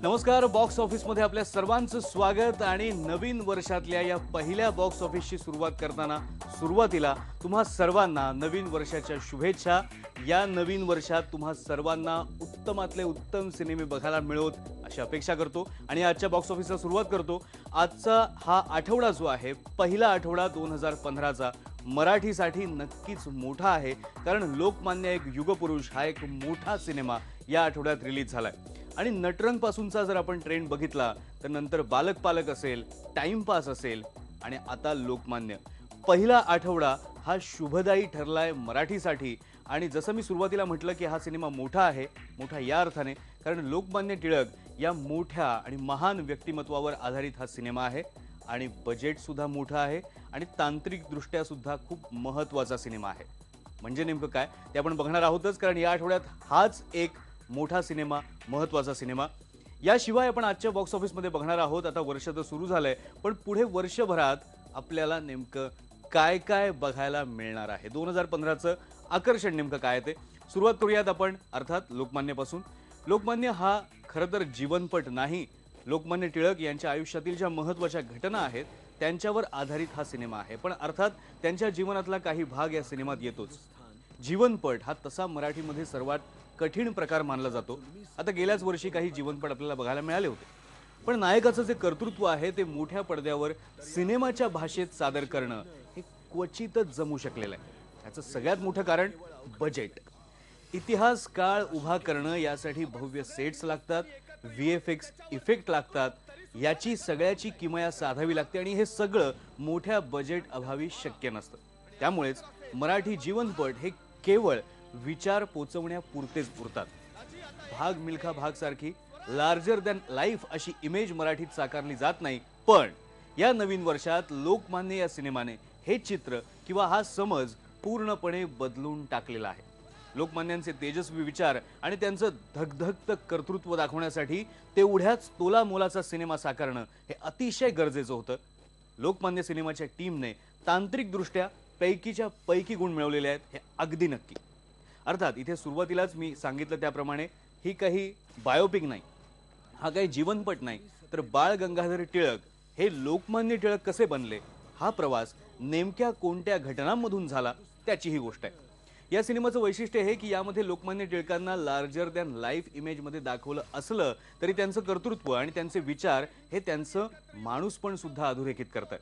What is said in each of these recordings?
नमस्कार. बॉक्स ऑफिसमध्ये आपल्या सर्वांचं स्वागत आणि नवीन वर्षातल्या या पहिल्या बॉक्स ऑफिसची सुरुवात करताना सुरुवातीला तुम्हा सर्वांना नवीन वर्षाच्या शुभेच्छा. या नवीन वर्षात तुम्हा सर्वांना उत्तमातले उत्तम सिनेमे बघायला मिळोत अशी अपेक्षा करतो आणि आजच्या बॉक्स ऑफिसला सुरुवात करतो. आजचा हा आठवडा जो आहे पहिला आठवडा 2015चा मराठीसाठी नक्कीच मोठा आहे, कारण लोकमान्य एक युगपुरुष हा एक मोठा सिनेमा या आठवड्यात रिलीज झालाय. आणि नटरंगपासूनचा जर आपण ट्रेंड बघितला तर नंतर बालक पालक असेल, टाइमपास असेल आणि आता लोकमान्य. पहिला आठवडा हा शुभदायी ठरलाय मराठीसाठी. आणि जसं मी सुरुवातीला म्हटलं की हा सिनेमा मोठा आहे, मोठा या अर्थाने कारण लोकमान्य टिळक या मोठ्या आणि महान व्यक्तिमत्वावर आधारित हा सिनेमा आहे आणि बजेट सुद्धा मोठा आहे आणि तांत्रिकदृष्ट्या सुद्धा खूप महत्त्वाचा सिनेमा आहे. म्हणजे नेमकं काय ते आपण बघणार आहोतच, कारण या आठवड्यात हाच एक मोठा सिनेमा, महत्त्वाचा सिनेमा. याशिवाय आपण आजच्या बॉक्स ऑफिसमध्ये बघणार आहोत. आता वर्ष तर सुरू झालंय, पण पुढे वर्षभरात आपल्याला नेमकं काय काय बघायला मिळणार आहे, 2015चं आकर्षण नेमकं काय ते सुरुवात करूयात आपण अर्थात लोकमान्यपासून. लोकमान्य हा खरं तर जीवनपट नाही, लोकमान्य टिळक यांच्या आयुष्यातील ज्या महत्त्वाच्या घटना आहेत त्यांच्यावर आधारित हा सिनेमा आहे. पण अर्थात त्यांच्या जीवनातला काही भाग या सिनेमात येतोच. जीवनपट हा तसा मराठीमध्ये सर्वात कठीण प्रकार मानला जातो. आता गेल्याच वर्षी काही जीवनपट आपल्याला बघायला मिळाले होते, पण नायकाचं जे कर्तृत्व आहे ते मोठ्या पडद्यावर सिनेमाच्या भाषेत सादर करणं हे क्वचितच जमू शकलेलं आहे. याचं सगळ्यात मोठं कारण बजेट. इतिहास काळ उभा करणं यासाठी भव्य सेट्स लागतात, VFX इफेक्ट लागतात, याची सगळ्याची किमया साधावी लागते आणि हे सगळं मोठ्या बजेट अभावी शक्य नसतं. त्यामुळेच मराठी जीवनपट हे केवळ विचार पोचवण्यापुरतेच पुरतात. भाग मिल्खा भाग सारखी लार्जर दॅन लाईफ अशी इमेज मराठीत साकारली जात नाही. पण या नवीन वर्षात लोकमान्य या सिनेमाने हे चित्र किंवा हा समज पूर्णपणे बदलून टाकलेला आहे. लोकमान्यांचे तेजस्वी विचार आणि त्यांचं धगधगतं कर्तृत्व दाखवण्यासाठी तेवढ्याच तोलामोलाचा सिनेमा साकारणं हे अतिशय गरजेचं होतं. लोकमान्य सिनेमाच्या टीमने तांत्रिकदृष्ट्या पैकीच्या पैकी गुण मिळवलेले आहेत, हे अगदी नक्की. अर्थात इथे सुरुवातीलाच मी सांगितलं त्याप्रमाणे ही काही बायोपिक नाही, हा काही जीवनपट नाही, तर बाळ गंगाधर टिळक हे लोकमान्य टिळक कसे बनले हा प्रवास नेमक्या कोणत्या घटनांमधून झाला त्याची ही गोष्ट आहे. या सिनेमाचं वैशिष्ट्य हे की यामध्ये लोकमान्य टिळकांना लार्जर दॅन लाईफ इमेजमध्ये दाखवलं असलं तरी त्यांचं कर्तृत्व आणि त्यांचे विचार हे त्यांचं माणूसपण सुद्धा अधोरेखित करतात.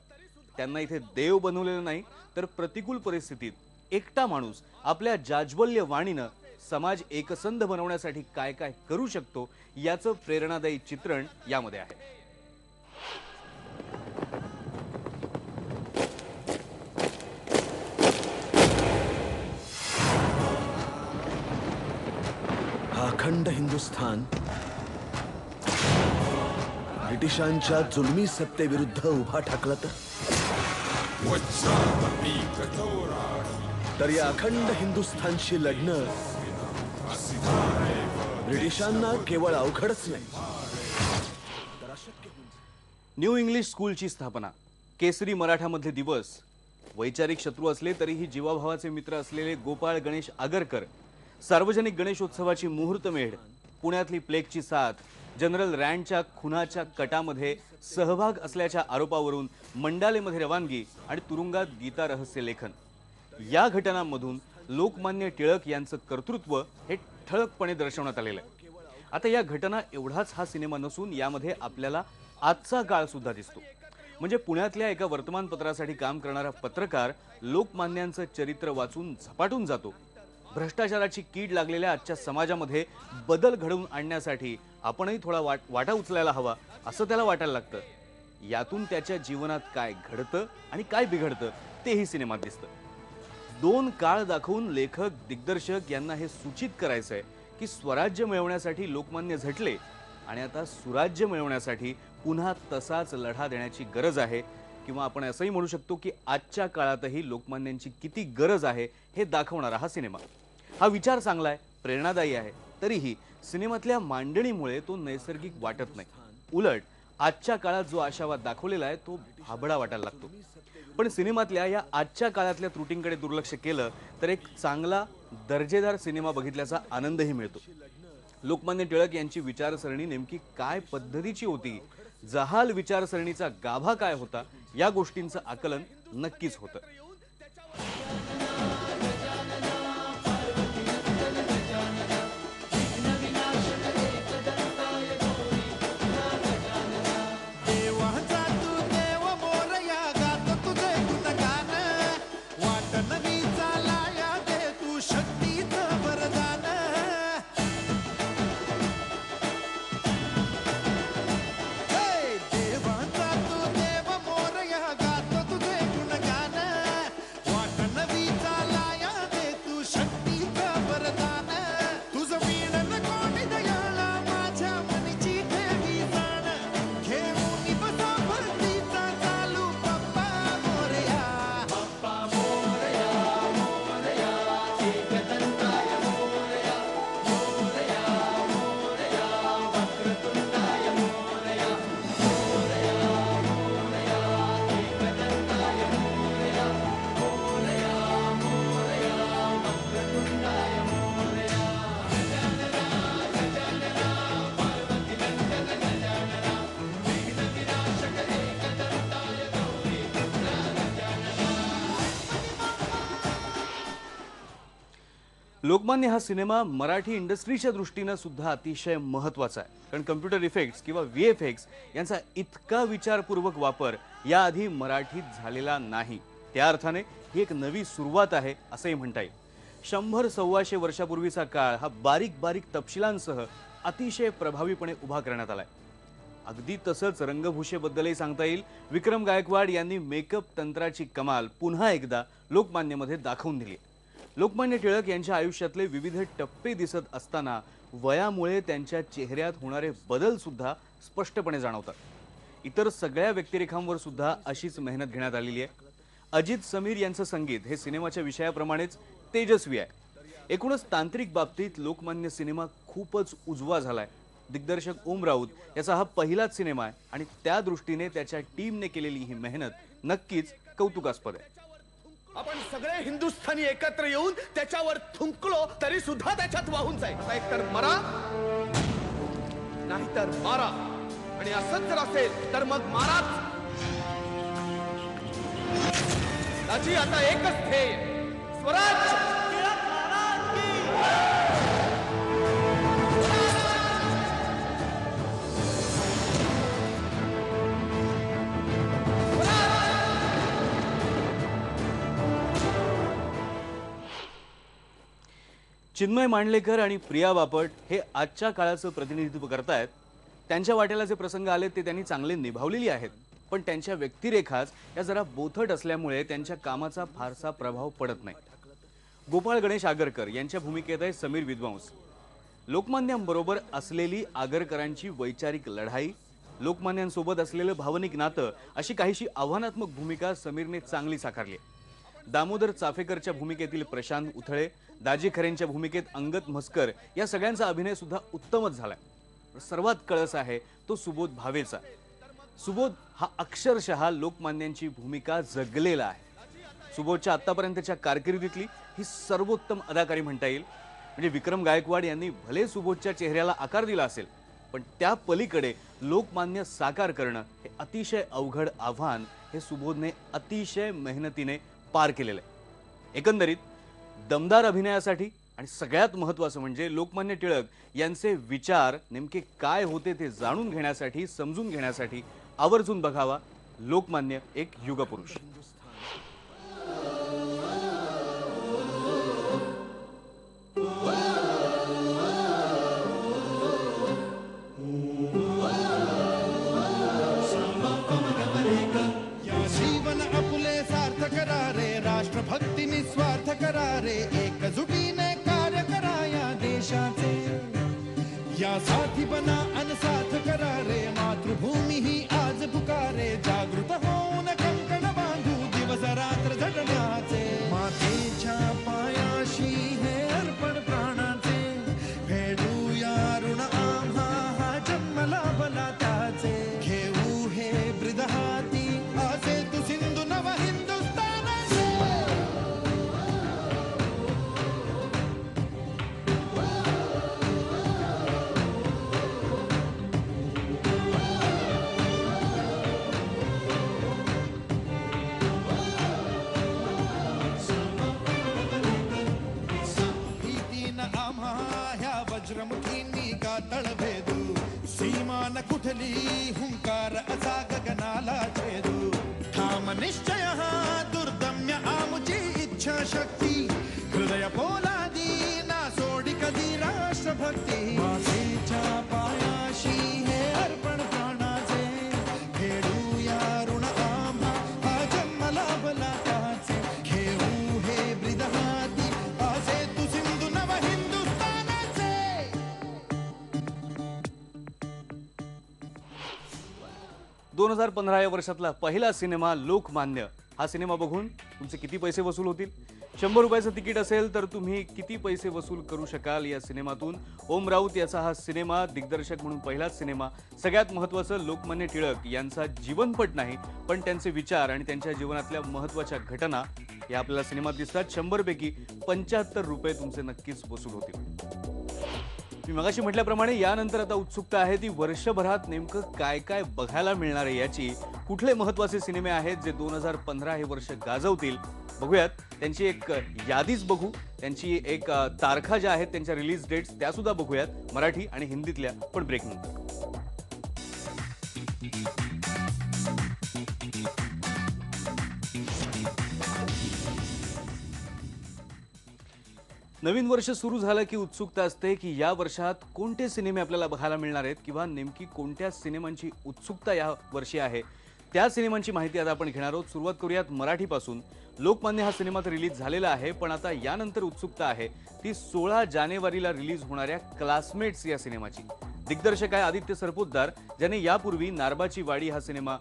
त्यांना इथे देव बनवलेलं नाही, तर प्रतिकूल परिस्थितीत एकटा माणूस आपल्या जाज्वल्य वाणीनं समाज एकसंध बनवण्यासाठी काय काय करू शकतो याचं प्रेरणादायी चित्रण यामध्ये आहे. हा अखंड हिंदुस्थान ब्रिटिशांच्या जुलमी सत्तेविरुद्ध उभा ठाकला तर या अखंड हिंदुस्थानशी लढणं ब्रिटिशांना केवळ अवघडच नाही. न्यू इंग्लिश स्कूलची स्थापना, केसरी मराठामधले दिवस, वैचारिक शत्रू असले तरीही जीवाभावाचे मित्र असलेले गोपाळ गणेश आगरकर, सार्वजनिक गणेशोत्सवाची मुहूर्तमेढ, पुण्यातली प्लेगची साथ, जनरल रँडच्या खुनाच्या कटामध्ये सहभाग असल्याच्या आरोपावरून मंडालेमध्ये रवानगी आणि तुरुंगात गीता रहस्य लेखन, या घटनांमधून लोकमान्य टिळक यांचं कर्तृत्व हे ठळकपणे दर्शवण्यात आलेलं आहे. आता या घटना एवढाच हा सिनेमा नसून यामध्ये आपल्याला आजचा काळ सुद्धा दिसतो. म्हणजे पुण्यातल्या एका वर्तमानपत्रासाठी काम करणारा पत्रकार लोकमान्यांचं चरित्र वाचून झपाटून जातो. भ्रष्टाचाराची कीड लागलेल्या आजच्या समाजामध्ये बदल घडवून आणण्यासाठी आपणही थोडा वाटा उचलायला हवा असं त्याला वाटायला लागतं. यातून त्याच्या जीवनात काय घडतं आणि काय बिघडतं तेही सिनेमात दिसतं. दोन काळ दाखवून लेखक दिग्दर्शक यांना हे सूचित करायचंय की स्वराज्य मिळवण्यासाठी लोकमान्य झटले आणि आता सुराज्य मिळवण्यासाठी पुन्हा तसाच लढा देण्याची गरज आहे. किंवा आपण असंही म्हणू शकतो की आजच्या काळातही लोकमान्यांची किती गरज आहे हे दाखवणारा हा सिनेमा. हा विचार चांगला आहे, प्रेरणादायी आहे, तरीही सिनेमातल्या मांडणीमुळे तो नैसर्गिक वाटत नाही. उलट आजच्या काळात जो आशावाद दाखवलेला आहे तो भाबडा वाटायला लागतो. पण सिनेमातल्या या आजच्या काळातल्या त्रुटींकडे दुर्लक्ष केलं तर एक चांगला दर्जेदार सिनेमा बघितल्याचा आनंदही मिळतो. लोकमान्य टिळक यांची विचारसरणी नेमकी काय पद्धतीची होती, जहाल विचारसरणीचा गाभा काय होता, या गोष्टींचं आकलन नक्कीच होतं. लोकमान्य हा सिनेमा मराठी इंडस्ट्रीच्या दृष्टीने सुद्धा अतिशय महत्त्वाचा आहे. कारण कम्प्युटर इफेक्ट्स किंवा VFX यांचा इतका विचारपूर्वक वापर याआधी मराठीत झालेला नाही. त्या अर्थाने ही एक नवी सुरुवात आहे असंही म्हणता येईल. 100-125 वर्षापूर्वीचा काळ हा बारीक बारीक तपशिलांसह अतिशय प्रभावीपणे उभा करण्यात आलाय. अगदी तसंच रंगभूषेबद्दलही सांगता येईल. विक्रम गायकवाड यांनी मेकअप तंत्राची कमाल पुन्हा एकदा लोकमान्यमध्ये दाखवून दिली. लोकमान्य टिळक यांच्या आयुष्यातले विविध टप्पे दिसत असताना वयामुळे त्यांच्या चेहऱ्यात होणारे बदल सुद्धा स्पष्टपणे जाणवतात. इतर सगळ्या व्यक्तिरेखांवर सुद्धा अशीच मेहनत घेण्यात आलेली आहे. अजित समीर यांचं संगीत हे सिनेमाच्या विषयाप्रमाणेच तेजस्वी आहे. एकूणच तांत्रिक बाबतीत लोकमान्य सिनेमा खूपच उजवा झालाय. दिग्दर्शक ओम राऊत याचा हा पहिलाच सिनेमा आहे आणि त्या दृष्टीने त्याच्या टीमने केलेली ही मेहनत नक्कीच कौतुकास्पद आहे. आपण सगळे हिंदुस्थानी एकत्र येऊन त्याच्यावर थुंकलो तरी सुद्धा त्याच्यात वाहून जाईल. आता एकतर मरा नाहीतर मारा, आणि असंच जर असेल तर मग माराच. त्याची आता एकच ध्येय, स्वराज्य. चिन्मय मांडलेकर आणि प्रिया बापट हे आजच्या काळाचं प्रतिनिधित्व करतायत. त्यांच्या वाट्याला जे प्रसंग आले ते त्यांनी चांगले निभावलेली आहेत, पण त्यांच्या व्यक्तिरेखाच या जरा बोथट असल्यामुळे त्यांच्या कामाचा फारसा प्रभाव पडत नाही. गोपाळ गणेश आगरकर यांच्या भूमिकेत आहे समीर विद्वांस. लोकमान्यांबरोबर असलेली आगरकरांची वैचारिक लढाई, लोकमान्यांसोबत असलेलं भावनिक नातं अशी काहीशी आव्हानात्मक भूमिका समीरने चांगली साकारली. दामोदर चाफेकरच्या भूमिकेतील प्रशांत उथळे, दाजी खरेंच्या भूमिकेत अंगद म्हस्कर या सगळ्यांचा अभिनय सुद्धा उत्तमच झालाय. सर्वात कळस आहे तो सुबोध भावेचा. सुबोध हा अक्षरशः लोकमान्यांची भूमिका जगलेला आहे. सुबोधच्या आतापर्यंतच्या कारकिर्दीतली ही सर्वोत्तम अदाकारी म्हणता येईल. म्हणजे विक्रम गायकवाड यांनी भले सुबोधच्या चेहऱ्याला आकार दिला असेल, पण त्या पलीकडे लोकमान्य साकार करणं हे अतिशय अवघड आव्हान हे सुबोधने अतिशय मेहनतीने पार केलेलं आहे. एकंदरीत दमदार अभिनयासाठी आणि सगळ्यात महत्त्वाचं म्हणजे लोकमान्य टिळक यांचे विचार नेमके काय होते ते जाणून घेण्यासाठी, समजून घेण्यासाठी आवर्जून बघावा लोकमान्य एक युगपुरुष. राष्ट्रभक्ती निस्वार्थ करारे, एकजुटीने कार्य करा या देशाचे. यासाठी बना अनसाथ करारे, मातृभूमी ही आज पुकारे. जागृत होऊन कंकण बांधू दिवस रात्र झटण्याचे. मातेच्या पायाशी हे अर्पण प्राणाचे, फेडूया ऋण आम्हा हा जन्म लाभला त्याचे. घेऊ हे ब्रिद हाती असे तू सिंधू नव तळभेदू सीमा न कुठली हुंकार असा गगनाला छेदू ठाम निश्चय हा दुर्दम्य आमुची इच्छा शक्ती हृदय पोलादी ना सोडी कधी राष्ट्रभक्ती मातेच्या पायाशी हे अर्पण प्राणाचे खेळूया ऋण आम्हा हा जन्म लाभला त्याचे घेऊ हे ब्रिदहाती असे तू सिंधू नव हिंदुस्थानाचे 2015 या वर्षातला पहिला सिनेमा लोकमान्य हा सिनेमा बघून तुमचे किती पैसे वसूल होतील? 100 रुपयाचं तिकीट असेल तर तुम्ही किती पैसे वसूल करू शकाल या सिनेमातून? ओम राऊत याचा हा सिनेमा, दिग्दर्शक म्हणून पहिलाच सिनेमा. सगळ्यात महत्त्वाचं, लोकमान्य टिळक यांचा जीवनपट नाही पण त्यांचे विचार आणि त्यांच्या जीवनातल्या महत्त्वाच्या घटना या आपल्याला सिनेमात दिसतात. 100 पैकी 75 रुपये तुमचे नक्कीच वसूल होतील. मी मगाशी म्हटल्याप्रमाणे यानंतर आता उत्सुकता आहे ती वर्षभरात नेमकं काय काय बघायला मिळणार आहे याची. कुठले महत्त्वाचे सिनेमे आहेत जे 2015 हे वर्ष गाजवतील बघूयात. त्यांची एक यादीच बघू, त्यांची एक तारखा ज्या आहेत त्यांच्या रिलीज डेट्स त्या सुद्धा बघूयात, मराठी आणि हिंदीतल्या, पण ब्रेक नंतर. नवीन वर्ष सुरू झालं की उत्सुकता असते की या वर्षात कोणते सिनेमे आपल्याला बघायला मिळणार आहेत किंवा नेमकी कोणत्या सिनेमांची उत्सुकता या वर्षी आहे. त्या सिनेमांची माहिती आता आपण घेणार आहोत. सुरुवात करूयात मराठीपासून. लोकमान्य हा सिनेमा तर रिलीज झालेला आहे पण आता यानंतर उत्सुकता आहे ती 16 जानेवारीला रिलीज होणाऱ्या क्लासमेट्स या सिनेमाची. दिग्दर्शक आहे आदित्य सरपोतदार, ज्याने यापूर्वी नारबाची वाडी हा सिनेमा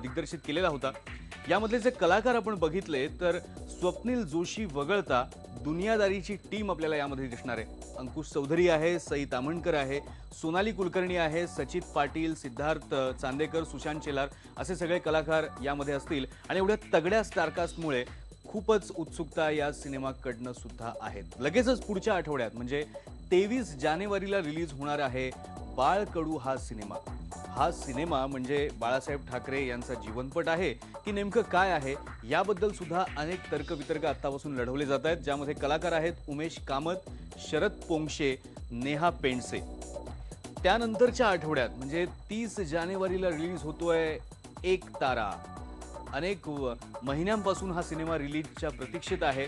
दिग्दर्शित केलेला होता. यामधले जे कलाकार आपण बघितले तर स्वप्नील जोशी वगळता दुनियादारीची टीम आपल्याला यामध्ये दिसणार आहे. अंकुश चौधरी आहे, सई तामणकर आहे, सोनाली कुलकर्णी आहे, सचित पाटील, सिद्धार्थ चांदेकर, सुशांत चेलार असे सगळे कलाकार यामध्ये असतील. आणि एवढ्या तगड्या स्टारकास्टमुळे खूपच उत्सुकता या सिनेमाकडनं सुद्धा आहेत. लगेचच पुढच्या आठवड्यात म्हणजे 23 जानेवारीला रिलीज होणार आहे बाळकडू हा सिनेमा. हा सिनेमा म्हणजे बाळासाहेब ठाकरे यांचा जीवनपट आहे की नेमकं काय आहे याबद्दल सुद्धा अनेक तर्कवितर्क आत्तापासून लढवले जात आहेत. ज्यामध्ये कलाकार आहेत उमेश कामत, शरद पोंक्षे, नेहा पेंडसे. त्यानंतरच्या आठवड्यात म्हणजे 30 जानेवारीला रिलीज होतोय एक तारा. अनेक महिन्यांपासून हा सिनेमा रिलीजच्या प्रतीक्षेत आहे.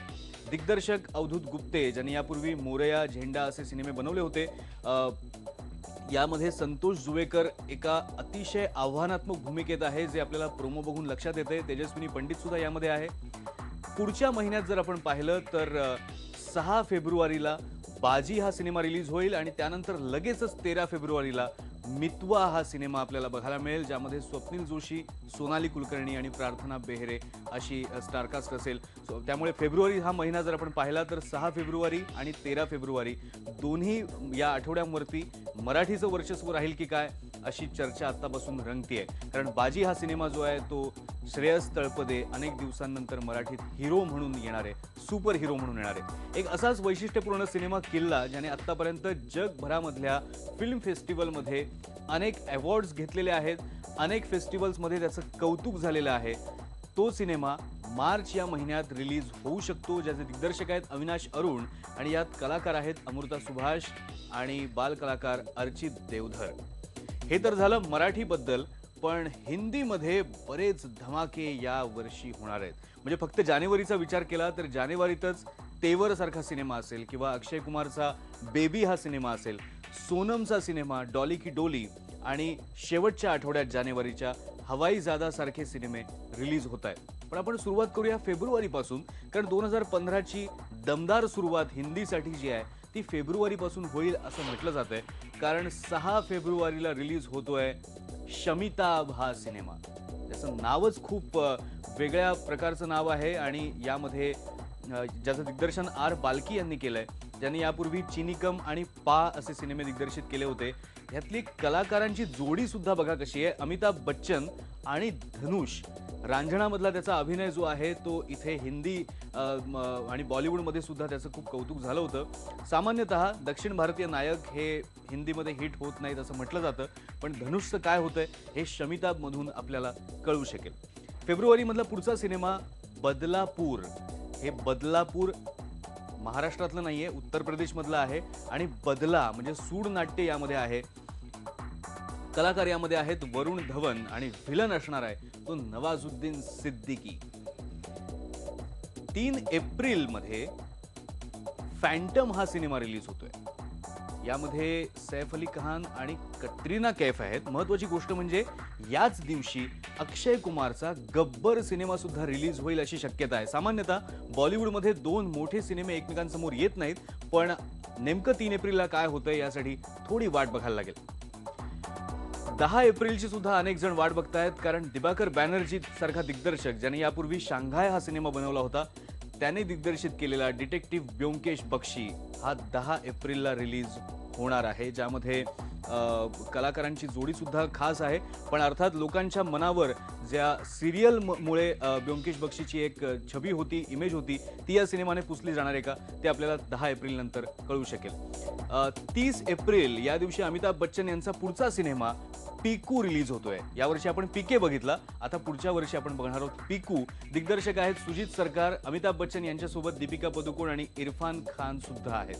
दिग्दर्शक अवधूत गुप्ते, ज्यांनी यापूर्वी मोरया, झेंडा असे सिनेमे बनवले होते. यामध्ये संतोष जुवेकर एका अतिशय आव्हानात्मक भूमिकेत आहे जे आपल्याला प्रोमो बघून लक्षात येते. तेजस्विनी पंडित सुद्धा यामध्ये आहे. पुढच्या महिन्यात जर आपण पाहिलं तर 6 फेब्रुवारीला बाजी हा सिनेमा रिलीज होईल आणि त्यानंतर लगेचच 13 फेब्रुवारीला मितवा हा सिनेमा आपल्याला बघायला मिळेल, ज्यामध्ये स्वप्नील जोशी, सोनाली कुलकर्णी आणि प्रार्थना बेहरे अशी स्टारकास्ट असेल. त्यामुळे फेब्रुवारी हा महिना जर आपण पाहिला तर 6 फेब्रुवारी आणि 13 फेब्रुवारी दोन्ही या आठवड्यांवरती मराठीचं वर्चस्व राहील की काय अशी चर्चा आत्तापासून रंगतीये. कारण बाजी हा सिनेमा जो आहे तो श्रेयस तळपदे अनेक दिवसांनंतर मराठीत हिरो म्हणून येणार आहे, सुपर हिरो म्हणून येणार आहे. एक असाच वैशिष्ट्यपूर्ण सिनेमा किल्ला, ज्याने आत्तापर्यंत जगभरामधल्या फिल्म फेस्टिवलमध्ये अनेक अवॉर्ड्स घेतलेले आहेत, अनेक फेस्टिवल्समध्ये त्याचं कौतुक झालेलं आहे. तो सिनेमा मार्च या महिन्यात रिलीज होऊ शकतो. ज्याचे दिग्दर्शक आहेत अविनाश अरुण आणि यात कलाकार आहेत अमृता सुभाष आणि बाल कलाकार अर्चित देवधर. हे तर झालं मराठीबद्दल, पण हिंदीमध्ये बरेच धमाके या वर्षी होणार आहेत. म्हणजे फक्त जानेवारीचा विचार केला तर जानेवारीतच तेवर सारखा सिनेमा असेल किंवा अक्षय कुमारचा बेबी हा सिनेमा असेल, सोनमचा सिनेमा डॉली की डोली आणि शेवटच्या आठवड्यात जानेवारीच्या हवाई जादा सारखे सिनेमे रिलीज होत आहेत. पण आपण सुरुवात करूया फेब्रुवारीपासून, कारण 2015ची दमदार सुरुवात हिंदीसाठी जी आहे ती फेब्रुवारीपासून होईल असं म्हटलं जातंय. कारण 6 फेब्रुवारीला रिलीज होतोय शमिताभ हा सिनेमा. त्याचं नावच खूप वेगळ्या प्रकारचं नाव आहे आणि यामध्ये ज्याचं दिग्दर्शन आर बाल्की यांनी केलंय, ज्यांनी यापूर्वी चिनिकम आणि पा असे सिनेमे दिग्दर्शित केले होते. यातली कलाकारांची जोडी सुद्धा बघा कशी आहे. अमिताभ बच्चन आणि धनुष. रांझणामधला त्याचा अभिनय जो आहे तो इथे हिंदी आणि बॉलिवूडमध्ये सुद्धा त्याचं खूप कौतुक झालं होतं. सामान्यतः दक्षिण भारतीय नायक हे हिंदीमध्ये हिट होत नाहीत असं म्हटलं जातं, पण धनुषचं काय होतंय हे शमिताभमधून आपल्याला कळू शकेल. फेब्रुवारीमधला पुढचा सिनेमा बदलापूर. हे बदलापूर महाराष्ट्रातलं नाहीये, उत्तर प्रदेशमधलं आहे आणि बदला म्हणजे सूड नाट्य यामध्ये आहे. कलाकार यामध्ये आहेत वरुण धवन आणि व्हिलन असणार आहे तो नवाजुद्दीन सिद्दीकी. 3 एप्रिल मध्ये फॅन्टम हा सिनेमा रिलीज होतोय. यामध्ये सैफ अली खान आणि कटरीना कैफ आहेत. महत्वाची गोष्ट म्हणजे याच दिवशी अक्षय कुमारचा गब्बर सिनेमा सुद्धा रिलीज होईल अशी शक्यता आहे. सामान्यतः बॉलिवूडमध्ये 2 मोठे सिनेमे एकमेकांसमोर येत नाहीत, पण नेमकं 3 एप्रिलला काय होतंय यासाठी थोडी वाट बघायला लागेल. 10 एप्रिलची सुद्धा अनेक जण वाट बघतायत, कारण दिबाकर बॅनर्जी सारखा दिग्दर्शक ज्याने यापूर्वी शांघाय हा सिनेमा बनवला होता, त्याने दिग्दर्शित केलेला डिटेक्टिव्ह ब्योमकेश बक्षी हा 10 एप्रिलला रिलीज होणार आहे, ज्यामध्ये कलाकारांची जोडी सुद्धा खास आहे. पण अर्थात लोकांच्या मनावर ज्या सिरियल मुळे ब्योमकेश बक्षीची एक छबी होती, इमेज होती, ती या सिनेमाने पुसली जाणार आहे का ते आपल्याला 10 एप्रिल नंतर कळू शकेल. 30 एप्रिल या दिवशी अमिताभ बच्चन यांचा पुढचा सिनेमा पिकू रिलीज होतोय. यावर्षी आपण पीके बघितला, आता पुढच्या वर्षी आपण बघणार आहोत पिकू. दिग्दर्शक आहेत सुजीत सरकार. अमिताभ बच्चन यांच्यासोबत दीपिका पदुकोण आणि इरफान खान सुद्धा आहेत.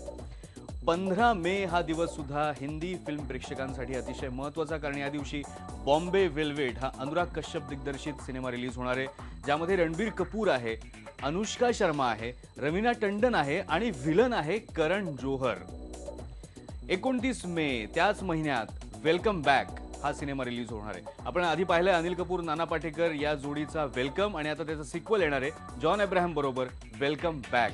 15 मे हा दिवस सुद्धा हिंदी फिल्म प्रेक्षकांसाठी अतिशय महत्त्वाचा, कारण या दिवशी बॉम्बे वेलवेट हा अनुराग कश्यप दिग्दर्शित सिनेमा रिलीज होणार आहे, ज्यामध्ये रणबीर कपूर आहे, अनुष्का शर्मा आहे, रवीना टंडन आहे आणि व्हिलन आहे करण जोहर. 29 मे त्याच महिन्यात वेलकम बॅक हा सिनेमा रिलीज होणार आहे. आपण आधी पाहिलंय अनिल कपूर नाना पाटेकर या जोडीचा वेलकम, आणि आता त्याचा सिक्वल येणार आहे जॉन अब्राहम बरोबर वेलकम बॅक.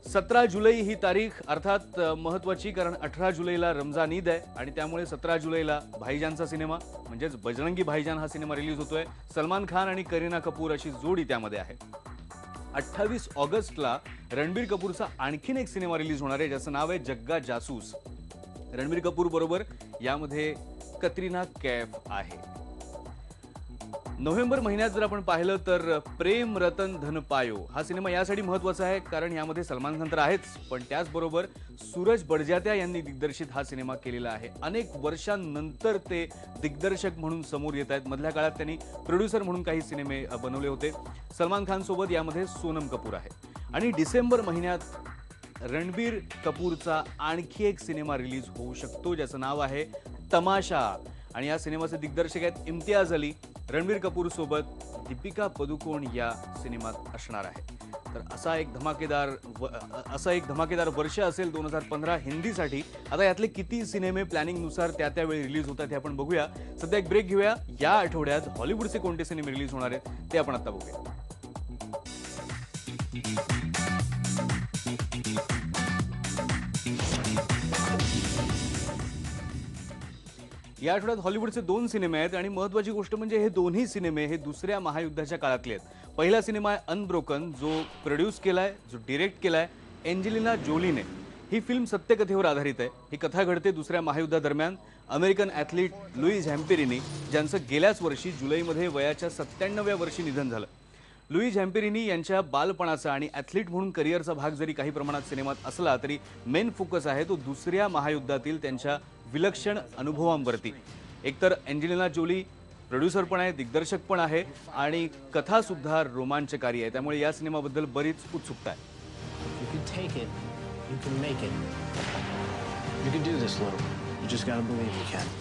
17 जुलै ही तारीख अर्थात महत्वाची, कारण 18 जुलैला रमजान ईद आहे आणि त्यामुळे 17 जुलैला भाईजानचा सिनेमा म्हणजेच बजरंगी भाईजान हा सिनेमा रिलीज होतोय. सलमान खान आणि करीना कपूर अशी जोडी त्यामध्ये आहे. 28 ऑगस्टला रणबीर कपूरचा आणखीन एक सिनेमा रिलीज होणार आहे, ज्याचं नाव आहे जग्गा जासूस. रणबीर कपूर बरोबर यामध्ये कतरीना कैफ आहे. नोव्हेंबर महिन्यात जर आपण पाहिलं तर प्रेम रतन धन पायो हा सिनेमा यासाठी महत्वाचा आहे, कारण यामध्ये सलमान खान तर आहेच, पण त्याचबरोबर सूरज बडजात्या यांनी दिग्दर्शित हा सिनेमा केलेला आहे. अनेक वर्षांनंतर ते दिग्दर्शक म्हणून समोर येत आहेत. मधल्या काळात त्यांनी प्रोड्युसर म्हणून काही सिनेमे बनवले होते. सलमान खान सोबत यामध्ये सोनम कपूर आहे. आणि डिसेंबर महिन्यात रणबीर कपूरचा आणखी एक सिनेमा रिलीज होऊ शकतो, ज्याचं नाव आहे तमाशा, आणि या सिनेमाचे दिग्दर्शक आहेत इम्तियाज अली. रणबीर कपूर सोबत दीपिका पदुकोण या सिनेमात असणार आहे. तर असा एक धमाकेदार वर्ष असेल 2015 हिंदीसाठी. आता यातले किती सिनेमे प्लॅनिंगनुसार त्यावेळी रिलीज होतात हे आपण बघूया. सध्या एक ब्रेक घेऊया. या आठवड्यात हॉलिवूडचे कोणते सिनेमे रिलीज होणार आहेत ते आपण आता बघूया. या आठवड्यात हॉलिवूडचे 2 सिनेमे आहेत, आणि महत्त्वाची गोष्ट म्हणजे हे दोन्ही सिनेमे हे दुसऱ्या महायुद्धाच्या काळातले आहेत. पहिला सिनेमा आहे अनब्रोकन, जो प्रोड्यूस केलाय, जो डिरेक्ट केलाय एंजेलिना जोलीने. ही फिल्म सत्यकथेवर आधारित आहे. ही कथा घडते दुसऱ्या महायुद्धादरम्यान. अमेरिकन ॲथलीट लुईज हॅम्पेरिनी, ज्यांचं गेल्याच वर्षी जुलैमध्ये वयाच्या 97व्या वर्षी निधन झालं. लुईज हॅम्पेरिनी यांच्या बालपणाचा आणि ॲथलीट म्हणून करिअरचा भाग जरी काही प्रमाणात सिनेमात असला, तरी मेन फोकस आहे तो दुसऱ्या महायुद्धातील त्यांच्या विलक्षण अनुभवांवरती. एकतर एंजेलिना जोली प्रोड्युसर पण आहे, दिग्दर्शक पण आहे, आणि कथा सुद्धा रोमांचकारी आहे. त्यामुळे या सिनेमाबद्दल बरीच उत्सुकता आहे. You can take it. You can make it. You can do this, Lou. You just gotta believe you can.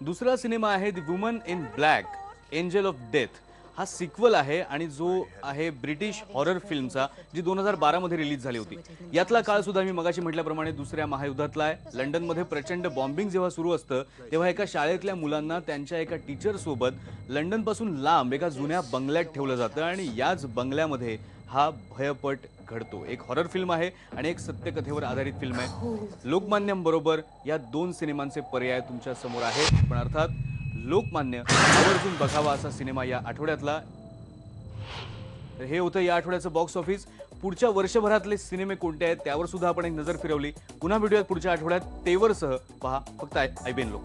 दुसरा सिनेमा आहे the woman in black, angel of death. हा सिक्वल आहे, आणि जो आहे ब्रिटिश हॉरर फिल्मचा, जी 2012 मध्ये रिलीज झाली होती. यातला काळ सुद्धा मी मगाशी म्हटल्याप्रमाणे दुसऱ्या महायुद्धातला आहे. लंडनमध्ये प्रचंड बॉम्बिंग जेव्हा सुरू असतं, तेव्हा एका शाळेतल्या मुलांना त्यांच्या एका टीचर सोबत लंडनपासून लांब एका जुन्या बंगल्यात ठेवलं जातं, आणि याच बंगल्यामध्ये हा भयपट घडतो. एक हॉरर फिल्म आहे आणि एक सत्यकथेवर आधारित फिल्म आहे. लोकमान्यम बरोबर या 2 सिनेमांचे पर्याय तुमच्या समोर आहेत, पण अर्थात लोकमान्य आवर्जून बघावा असा सिनेमा या आठवड्यातला. तर हे होतं या आठवड्याचं बॉक्स ऑफिस. पुढच्या वर्षभरातले सिनेमे कोणते आहेत त्यावर सुद्धा आपण एक नजर फिरवली. पुन्हा भेटूयात पुढच्या आठवड्यात तेवरसह. पहा फक्त IBN लोक.